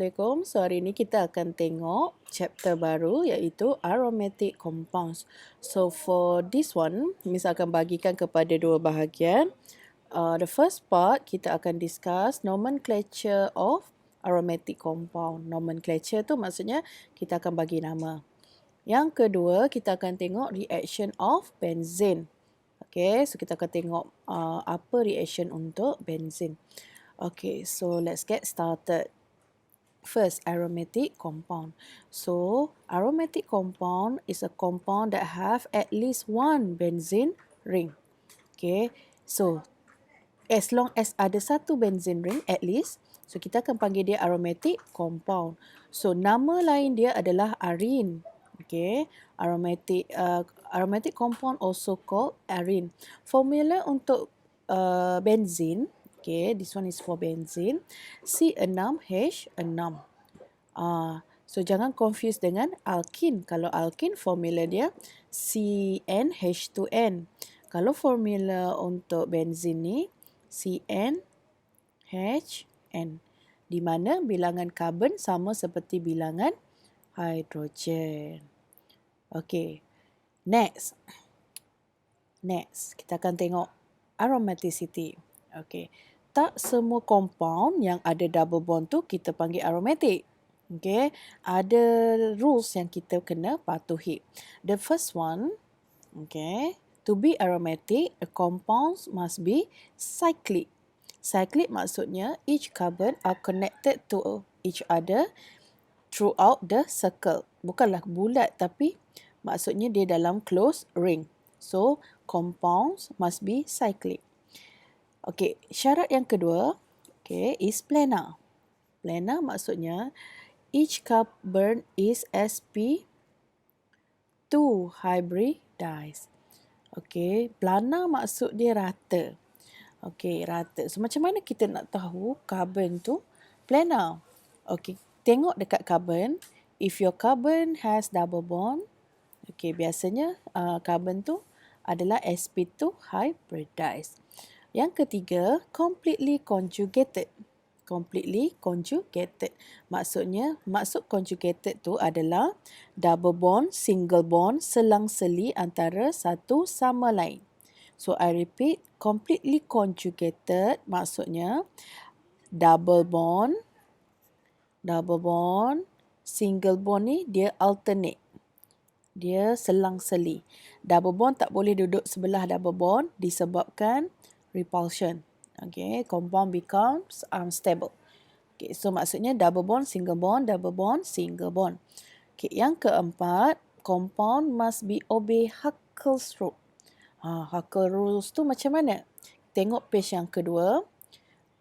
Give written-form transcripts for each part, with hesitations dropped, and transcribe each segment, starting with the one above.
Assalamualaikum. So hari ini kita akan tengok chapter baru iaitu aromatic compounds. So for this one, Miss akan bagikan kepada dua bahagian. The first part kita akan discuss nomenclature of aromatic compound. Nomenclature tu maksudnya kita akan bagi nama. Yang kedua kita akan tengok reaction of benzene. Okay, so kita akan tengok apa reaction untuk benzene. Okay, so let's get started. First, aromatic compound. So, aromatic compound is a compound that have at least one benzene ring. Okay, so as long as ada satu benzene ring at least, so kita akan panggil dia aromatic compound. So, nama lain dia adalah arene. Okay, aromatic compound also called arene. Formula untuk benzene. Okay, this one is for benzene. C6H6. So jangan confuse dengan alkin. Kalau alkin formula dia CnH2n. Kalau formula untuk benzene ni CnHn. Di mana bilangan karbon sama seperti bilangan hidrogen. Okay. Next kita akan tengok aromaticity. Okay. Tak semua compound yang ada double bond tu kita panggil aromatic. Okay. Ada rules yang kita kena patuhi. The first one, okay, to be aromatic, a compound must be cyclic. Cyclic maksudnya each carbon are connected to each other throughout the circle. Bukanlah bulat tapi maksudnya dia dalam closed ring. So, compounds must be cyclic. Okay, syarat yang kedua, okay, is planar. Planar maksudnya each carbon is sp2 hybridized. Okay, planar maksud dia rata. Okay, rata. So, macam mana kita nak tahu carbon tu planar? Okay, tengok dekat carbon. If your carbon has double bond, okay, biasanya carbon tu adalah sp2 hybridized. Yang ketiga, completely conjugated. Completely conjugated. Maksudnya, maksud conjugated tu adalah double bond, single bond, selang-seli antara satu sama lain. So, I repeat, completely conjugated maksudnya double bond, single bond ni dia alternate. Dia selang-seli. Double bond tak boleh duduk sebelah double bond disebabkan repulsion. Okay, compound becomes unstable. Okay, so maksudnya double bond, single bond, double bond, single bond. Okay, yang keempat, compound must be obey Huckel's rule. Huckel rules tu macam mana? Tengok page yang kedua.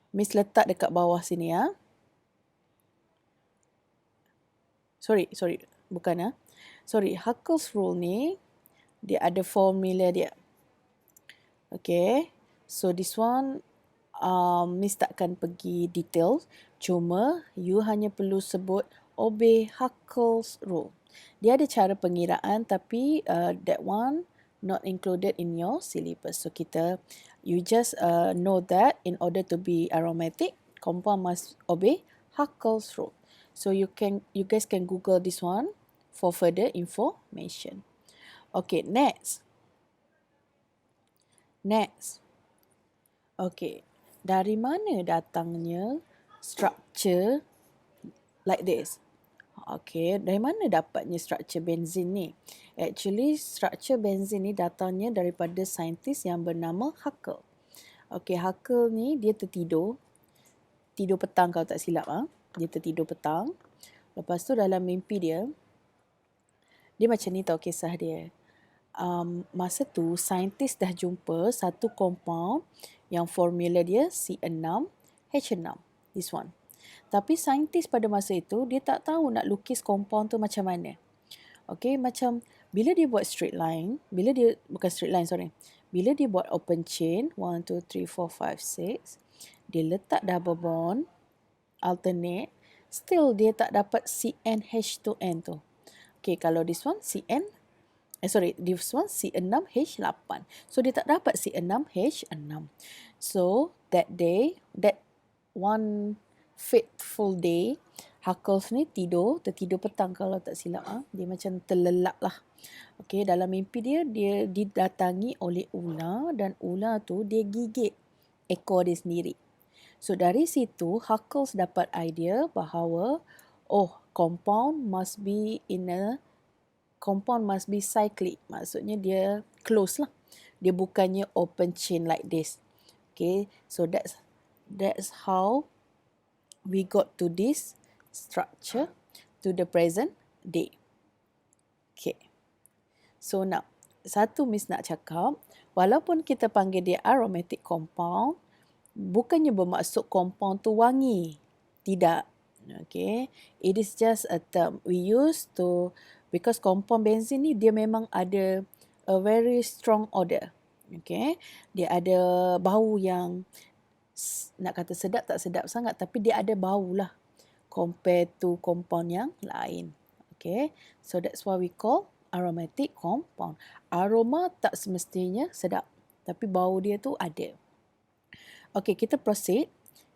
Miss letak dekat bawah sini ya. Sorry, bukan ya. Sorry, Huckel's rule ni dia ada formula dia. Okay. So this one Miss takkan pergi detail, cuma you hanya perlu sebut obey Huckel's rule. Dia ada cara pengiraan tapi that one not included in your syllabus. So you just know that in order to be aromatic, compound must obey Huckel's rule. So you guys can Google this one for further information. Okay, next. Okay, dari mana datangnya structure like this? Okay, dari mana dapatnya structure benzene ni? Actually, structure benzene ni datangnya daripada saintis yang bernama Huckel. Okay, Huckel ni dia tidur petang kalau tak silap. Dia tertidur petang. Lepas tu dalam mimpi dia macam ni tau kisah dia. Masa tu saintis dah jumpa satu compound yang formula dia C6H6. This one. Tapi saintis pada masa itu dia tak tahu nak lukis compound tu macam mana. Okay, macam bila dia buat straight line, bila dia buat open chain 1 2 3 4 5 6, dia letak double bond alternate, still dia tak dapat CnH2n tu. Okay, kalau this one this one C6H8. So, dia tak dapat C6H6. So, that one fateful day, Huckles ni tertidur petang kalau tak silap. Dia macam terlelap lah. Okey, dalam mimpi dia didatangi oleh ular dan ular tu dia gigit ekor dia sendiri. So dari situ Huckles dapat idea bahawa compound must be cyclic. Maksudnya dia close lah. Dia bukannya open chain like this. Okay, so that's how we got to this structure to the present day. Okay, so now satu Miss nak cakap, walaupun kita panggil dia aromatic compound, bukannya bermaksud compound tu wangi. Tidak. Okay, it is just a term we use to, because compound benzene ni dia memang ada a very strong odor. Okay, dia ada bau yang nak kata sedap tak sedap sangat, tapi dia ada bau lah compared to compound yang lain. Okay, so that's why we call aromatic compound. Aroma tak semestinya sedap, tapi bau dia tu ada. Okay, kita proceed.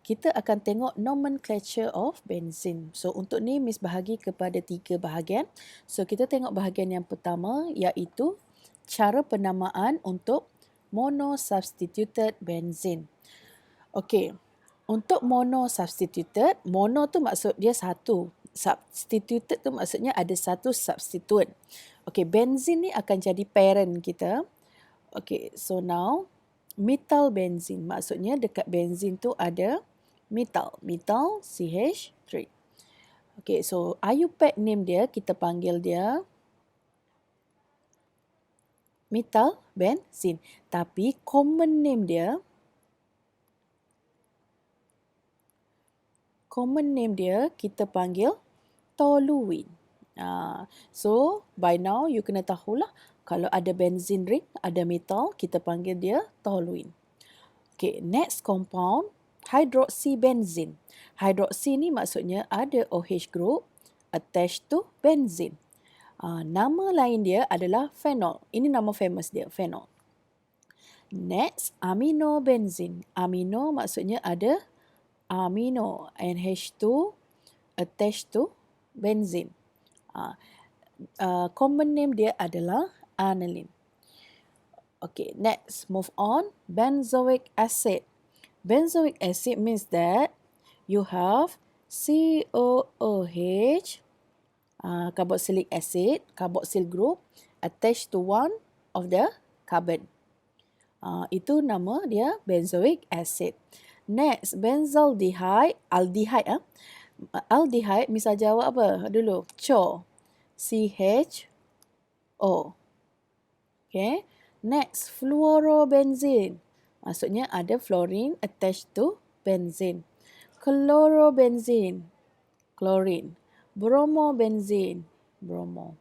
Kita akan tengok nomenclature of benzene. So, untuk ni Miss bahagi kepada 3 bahagian. So, kita tengok bahagian yang pertama iaitu cara penamaan untuk monosubstituted benzene. Okay, untuk monosubstituted, mono tu maksud dia satu. Substituted tu maksudnya ada satu substituent. Okay, benzene ni akan jadi parent kita. Okay, so now methyl benzene. Maksudnya dekat benzene tu ada methyl CH3. Okay, so IUPAC name dia, kita panggil dia methyl benzene. Tapi common name dia kita panggil toluene. So, by now you kena tahulah kalau ada benzene ring, ada methyl, kita panggil dia toluene. Okay, next compound, hydroxybenzene. Hydroxy ni maksudnya ada OH group attached to benzene. Nama lain dia adalah phenol. Ini nama famous dia, phenol. Next, aminobenzene. Amino maksudnya ada amino, NH2 attached to benzene. Common name dia adalah aniline. Okay, next, move on. Benzoic acid. Benzoic acid means that you have COOH, carboxylic acid, carboxyl group attached to one of the carbon. Itu nama dia benzoic acid. Next, benzaldehyde, aldehyde. Aldehyde, misal jawab apa dulu? CHO. CHO. Okay. Next, fluorobenzene. Maksudnya ada fluorine attached to benzene. Chlorobenzene, chlorine. Bromobenzene, bromo.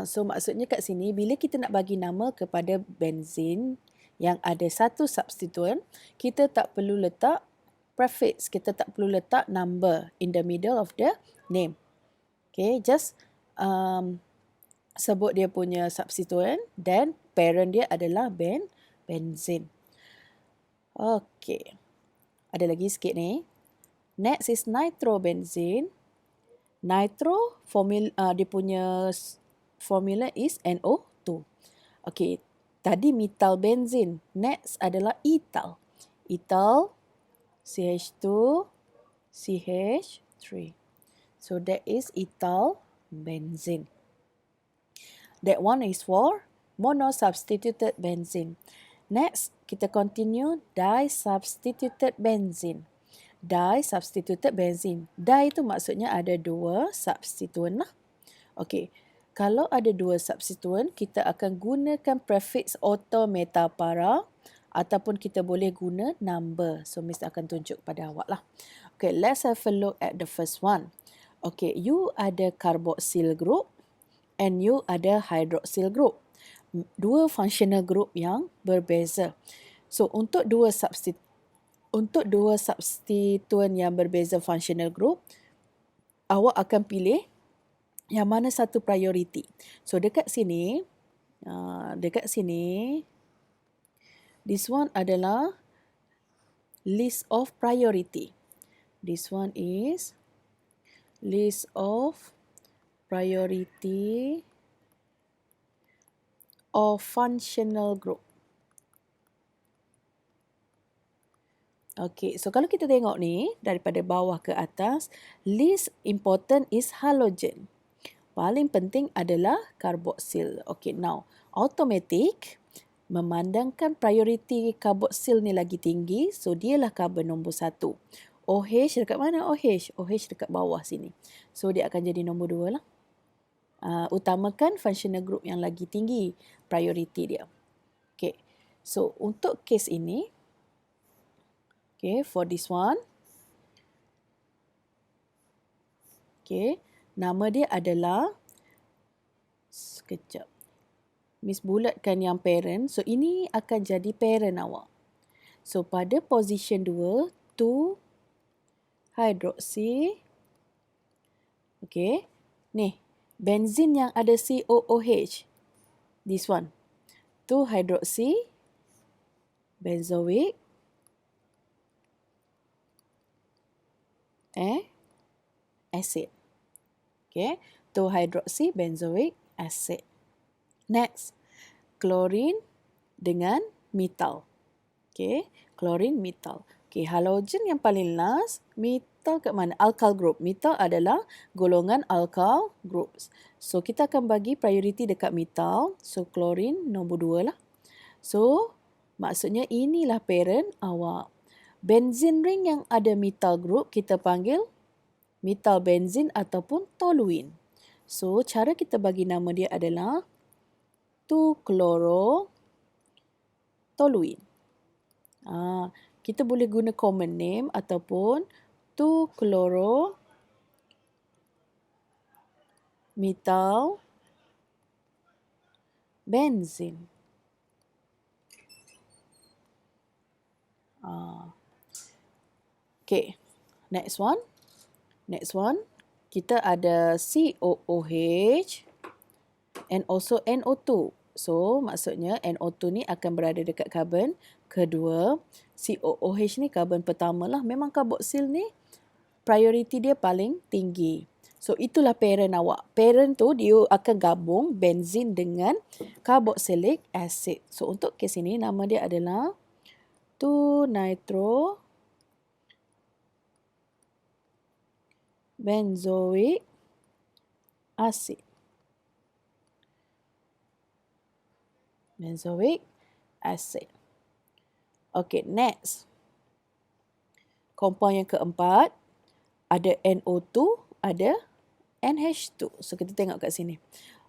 So maksudnya kat sini, bila kita nak bagi nama kepada benzene yang ada satu substituent, kita tak perlu letak prefix, kita tak perlu letak number in the middle of the name. Okay, just sebut dia punya substituent dan parent dia adalah benzene. Okay, ada lagi sikit ni. Next is nitrobenzene. Nitro, dia punya formula is NO2. Okay, tadi methyl benzene. Next adalah ethyl. Ethyl, CH2, CH3. So that is ethyl benzene. That one is for monosubstituted benzene. Next, kita continue disubstituted benzene. Disubstituted benzene. Di itu maksudnya ada dua substituent lah. Okay, kalau ada dua substituent, kita akan gunakan prefix auto meta para ataupun kita boleh guna number. So, Miss akan tunjuk pada awak lah. Okay, let's have a look at the first one. Okay, you ada carboxyl group and you ada hydroxyl group. Dua functional group yang berbeza. So, untuk dua substituent yang berbeza functional group, awak akan pilih yang mana satu priority. So, dekat sini, this one adalah list of priority. This one is List of priority of functional group. Okey, so kalau kita tengok ni daripada bawah ke atas, least important is halogen. Paling penting adalah karboksil. Okey, now automatic memandangkan prioriti karboksil ni lagi tinggi, so dialah karbon nombor 1. OH dekat mana OH? OH dekat bawah sini. So dia akan jadi nombor 2 lah. Utamakan functional group yang lagi tinggi prioriti dia. Okay. So untuk kes ini, okay, for this one, okay, nama dia adalah, sekejap, Miss bulatkan yang parent. So ini akan jadi parent awak. So pada position 2, 2 hydroxy. Okay. Ni, benzin yang ada COOH. This one. 2 hydroxy benzoic acid. Okay. 2 hydroxy benzoic acid. Next, klorin dengan metal. Okay, klorin metal. Okay, halogen yang paling last, metal kat mana? Alkyl group. Metal adalah golongan alkyl groups. So, kita akan bagi priority dekat metal. So, klorin nombor 2 lah. So, maksudnya inilah parent awak. Benzene ring yang ada metal group, kita panggil metal benzene ataupun toluene. So, cara kita bagi nama dia adalah 2-chlorotoluene. Kita boleh guna common name ataupun 2-chloro-metal benzene. Okay, next one. Next one, kita ada COOH and also NO2. So, maksudnya NO2 ni akan berada dekat karbon kedua. COOH ni karbon pertama lah. Memang karboksil ni priority dia paling tinggi. So, itulah parent awak. Parent tu dia akan gabung benzin dengan carboxylic acid. So, untuk kes ini nama dia adalah 2-nitro benzoic acid. Benzoic acid. Okay, next. Compound yang keempat, ada NO2, ada NH2. So, kita tengok kat sini.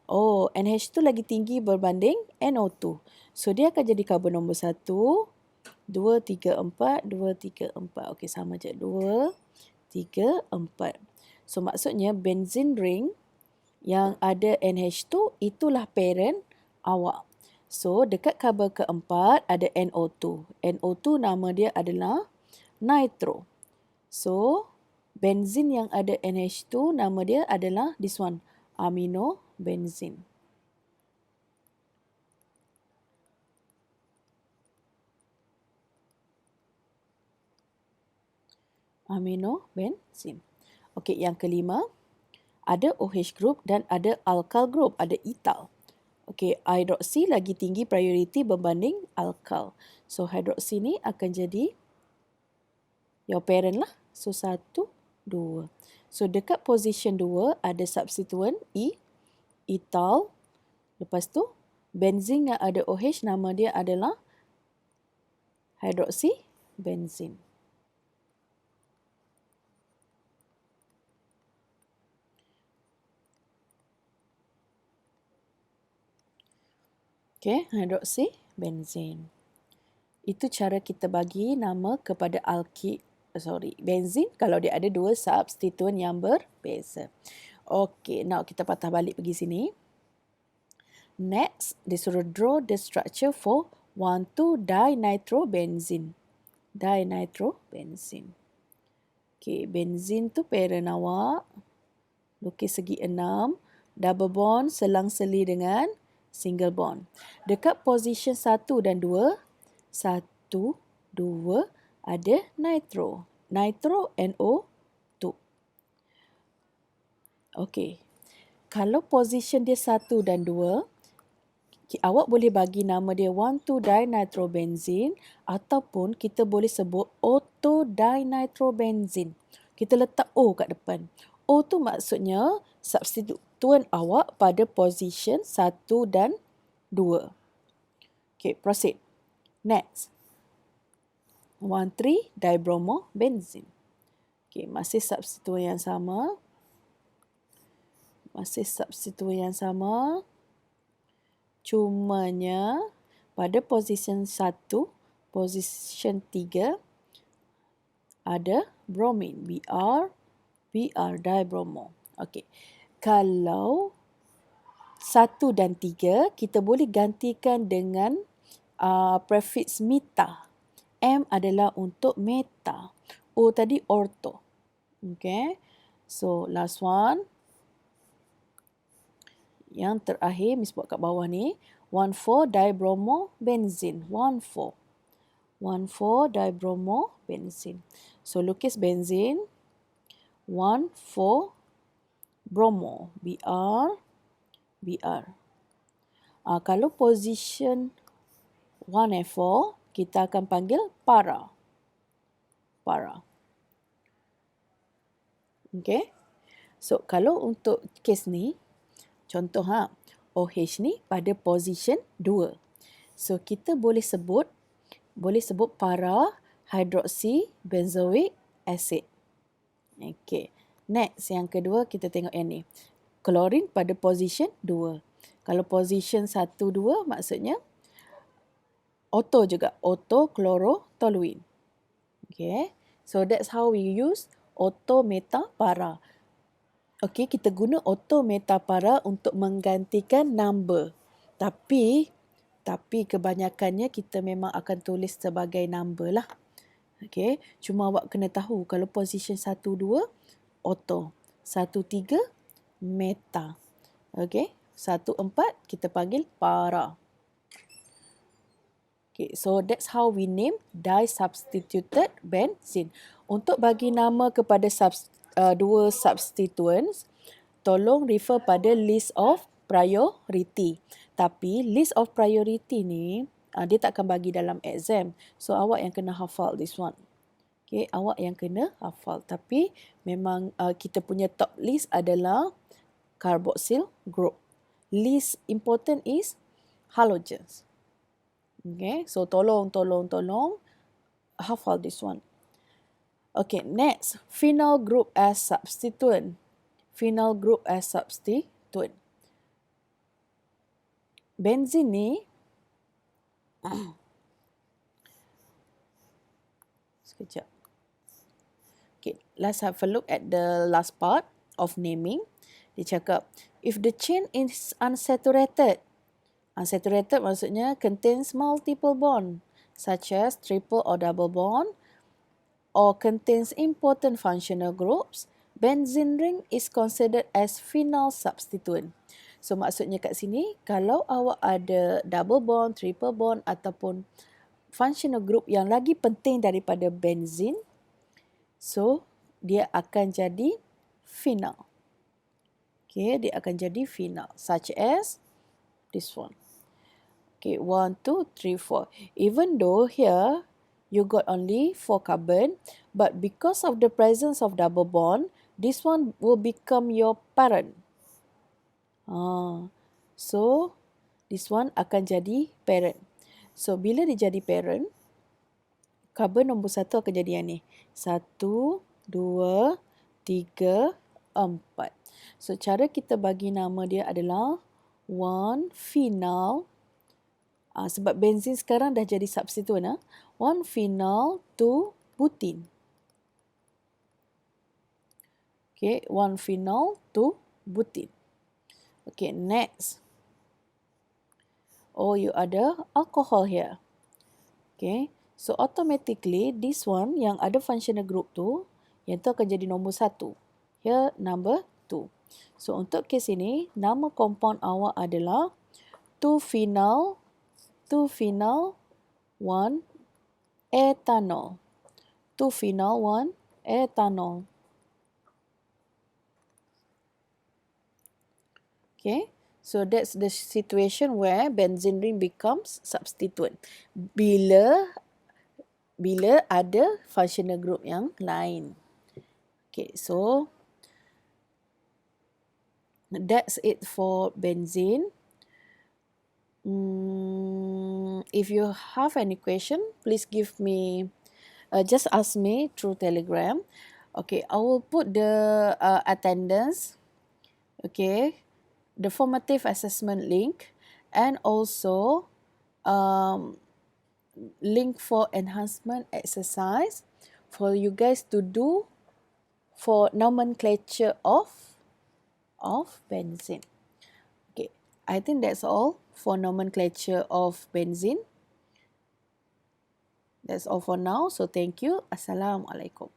Oh, NH2 lagi tinggi berbanding NO2. So, dia akan jadi karbon nombor 1, 2, 3, 4, 2, 3, 4. Okay, sama je. 2, 3, 4. So, maksudnya benzene ring yang ada NH2 itulah parent awak. So, dekat karbon keempat ada NO2. NO2 nama dia adalah nitro. So, benzin yang ada NH2 nama dia adalah this one, amino benzene. Amino benzene. Okey, yang kelima, ada OH group dan ada alkyl group, ada ethyl. Okey, hydroxy lagi tinggi priority berbanding alkyl. So, hydroxy ni akan jadi your parent lah. So, 1, 2. So, dekat position 2 ada substituent ethyl. Lepas tu, benzin yang ada OH nama dia adalah hydroxy benzene. Okay, hydroxy benzene. Itu cara kita bagi nama kepada benzin kalau dia ada dua substituent yang berbeza. Okay, now kita patah balik pergi sini. Next, disuruh draw the structure for 1,2-dinitrobenzene. Dinitrobenzene. Okay, benzin tu parent awak. Lukis segi 6. Double bond selang-seli dengan single bond. Dekat position 1 dan 2, 1, 2 ada nitro. Nitro NO2. Okey. Kalau position dia 1 dan 2, awak boleh bagi nama dia 1,2-dinitrobenzene ataupun kita boleh sebut auto-dinitrobenzene. Kita letak O kat depan. O tu maksudnya substituent awak pada position 1 dan 2. Okay, proceed. Next. 1,3-dibromobenzene. Okay, masih substituent yang sama. Cumanya pada position 1, position 3 ada bromine. Br dibromo. Okey. Kalau 1 dan 3 kita boleh gantikan dengan prefix meta. M adalah untuk meta. O tadi ortho. Okay. So last one. Yang terakhir, Miss buat kat bawah ni, 1,4-dibromobenzene. 1,4-dibromobenzene. So lukis benzene, 1,4-bromo. Br. Kalau position 1 and 4, kita akan panggil para. Okay. So kalau untuk kes ni, contoh OH ni pada position 2. So kita boleh sebut para hydroxy benzoic acid. Okey. Next yang kedua kita tengok yang ni. Chlorine pada position 2. Kalau position 1 2 maksudnya auto juga, auto chlorotoluene. Okay. So that's how we use auto meta para. Okey, kita guna auto meta para untuk menggantikan number. Tapi kebanyakannya kita memang akan tulis sebagai number lah. Okey, cuma awak kena tahu kalau position 1 2 auto, 1 3 meta. Okey, 1 4 kita panggil para. Okay, so that's how we name disubstituted benzene. Untuk bagi nama kepada dua substituents, tolong refer pada list of priority. Tapi list of priority ni dia tak akan bagi dalam exam. So awak yang kena hafal this one. Okay, awak yang kena hafal. Tapi memang kita punya top list adalah carboxyl group. Least important is halogens. Okay, so tolong hafal this one. Okay, next, phenyl group as substituent. Benzene ni, sekejap. Okay, let's have a look at the last part of naming. Dia cakap, if the chain is unsaturated maksudnya contains multiple bond, such as triple or double bond, or contains important functional groups, benzene ring is considered as phenyl substituent. So maksudnya kat sini, kalau awak ada double bond, triple bond ataupun functional group yang lagi penting daripada benzene, so dia akan jadi phenyl. Okay, dia akan jadi phenyl, such as this one. Okay, 1, 2, 3, 4. Even though here, you got only 4 carbon, but because of the presence of double bond, this one will become your parent. So, this one akan jadi parent. So, bila dia jadi parent, carbon nombor 1 akan jadi yang ni. 1, 2, 3, 4. So, cara kita bagi nama dia adalah 1-phenyl. Sebab benzene sekarang dah jadi substituent. 1-phenyl 2-butene. Okay, 1-phenyl 2-butene. Okay, next. Oh, you ada alcohol here. Okay, so automatically this one yang ada functional group tu, yang tu akan jadi nombor 1. Here, number 2. So, untuk kes ini, nama compound awak adalah 2-phenyl 1-ethanol. 2-phenyl 1-ethanol. Okay, so that's the situation where benzene ring becomes substituent. Bila ada functional group yang lain. Okay, so that's it for benzene. If you have any question, please give me, just ask me through Telegram. Okay, I will put the attendance, okay, the formative assessment link, and also link for enhancement exercise for you guys to do for nomenclature of benzene. Okay, I think that's all for nomenclature of benzene. That's all for now. So thank you. Assalamualaikum.